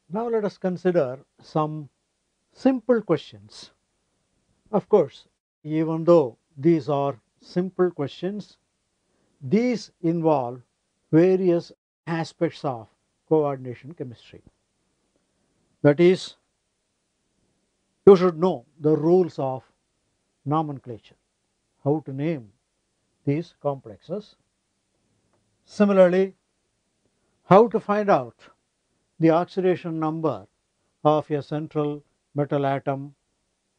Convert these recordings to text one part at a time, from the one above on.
Now let us consider some simple questions. Of course, even though these are simple questions, these involve various aspects of coordination chemistry. That is, you should know the rules of nomenclature, how to name these complexes. Similarly, how to find out the oxidation number of a central metal atom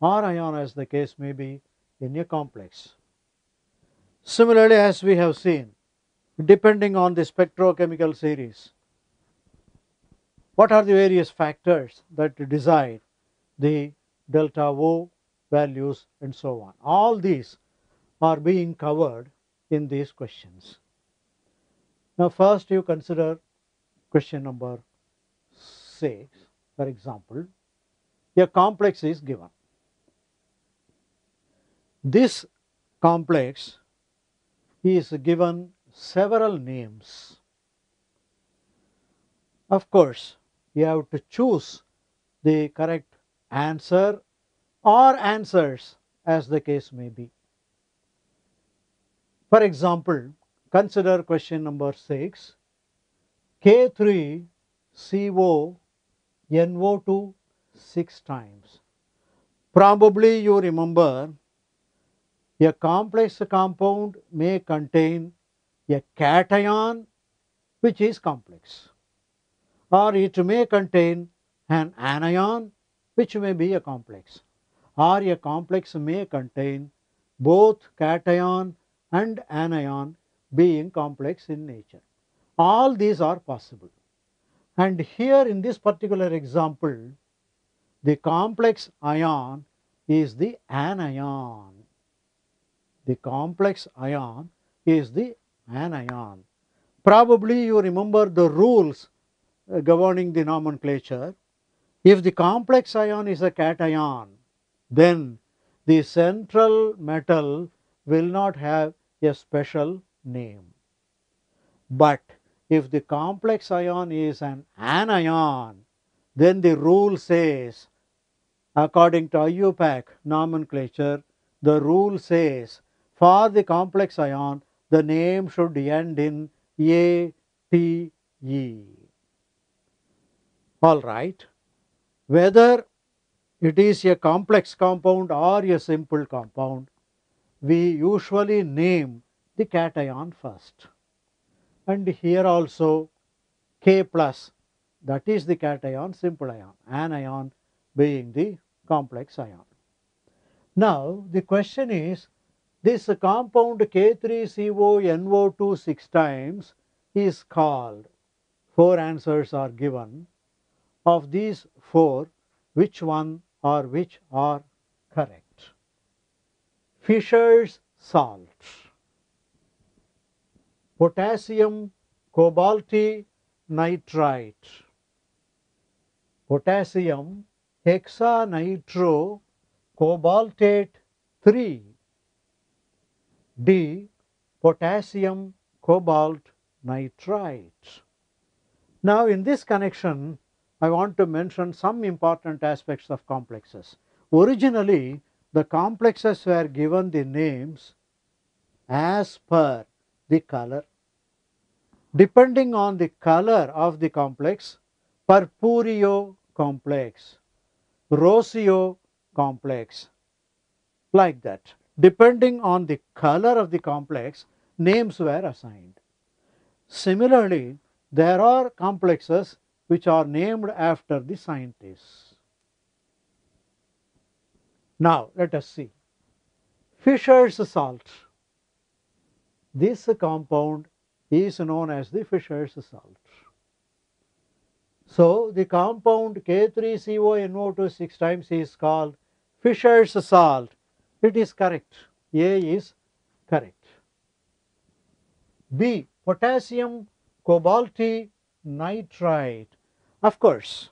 or ion, as the case may be, in a complex. Similarly, as we have seen, depending on the spectrochemical series, what are the various factors that decide the delta O values and so on. All these are being covered in these questions. Now, first you consider question number 6. For example, a complex is given. This complex is given several names. Of course, you have to choose the correct answer or answers, as the case may be. For example, consider question number 6. K3CO NO2 6 times. Probably you remember a complex compound may contain a cation which is complex, or it may contain an anion which may be a complex, or a complex may contain both cation and anion being complex in nature. All these are possible. And here in this particular example, the complex ion is the anion. The complex ion is the anion. Probably you remember the rules governing the nomenclature. If the complex ion is a cation, then the central metal will not have a special name. But if the complex ion is an anion, then the rule says, according to IUPAC nomenclature, the rule says for the complex ion, the name should end in ATE. All right. Whether it is a complex compound or a simple compound, we usually name the cation first. And here also K plus, that is the cation, simple ion, anion being the complex ion. Now the question is, this compound K3CONO2 6 times is called, 4 answers are given. Of these 4, which one or which are correct? Fischer's salt, potassium cobalti nitrite, potassium hexanitro cobaltate 3, D. Potassium cobalt nitrite. Now in this connection, I want to mention some important aspects of complexes. Originally, the complexes were given the names as per the color. Depending on the color of the complex, purpureo complex, roseo complex, like that. Depending on the color of the complex, names were assigned. Similarly, there are complexes which are named after the scientists. Now, let us see. Fischer's salt. This compound is known as the Fischer's salt. So, the compound K3CONO2 6 times is called Fischer's salt. It is correct. A is correct. B. Potassium cobalti nitrite. Of course,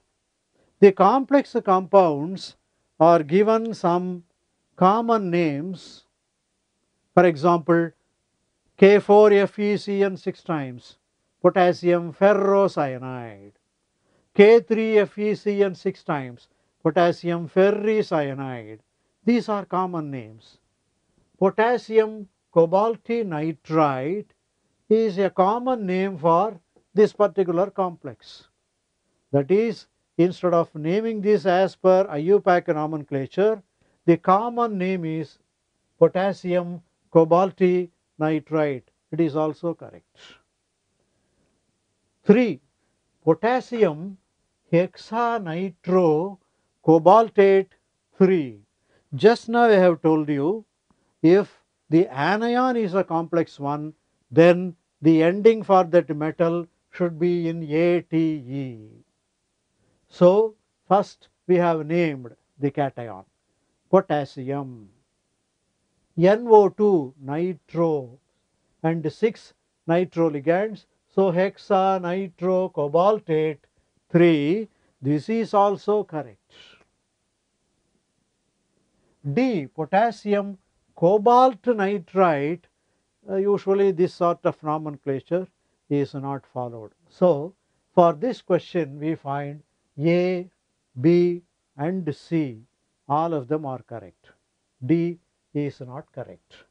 the complex compounds are given some common names. For example, K4FeCN 6 times, potassium ferrocyanide. K3FeCN 6 times, potassium ferricyanide. These are common names. Potassium cobaltinitrite is a common name for this particular complex. That is, instead of naming this as per IUPAC nomenclature, the common name is potassium cobaltinitrite. It is also correct. 3. Potassium hexanitrocobaltate 3. Just now I have told you, if the anion is a complex one, then the ending for that metal should be in ATE. So, first we have named the cation, potassium, NO2 nitro and 6 nitroligands. So, hexanitrocobaltate 3, this is also correct. D. Potassium cobalt nitrite, usually this sort of nomenclature is not followed. So, for this question we find A, B and C, all of them are correct. D is not correct.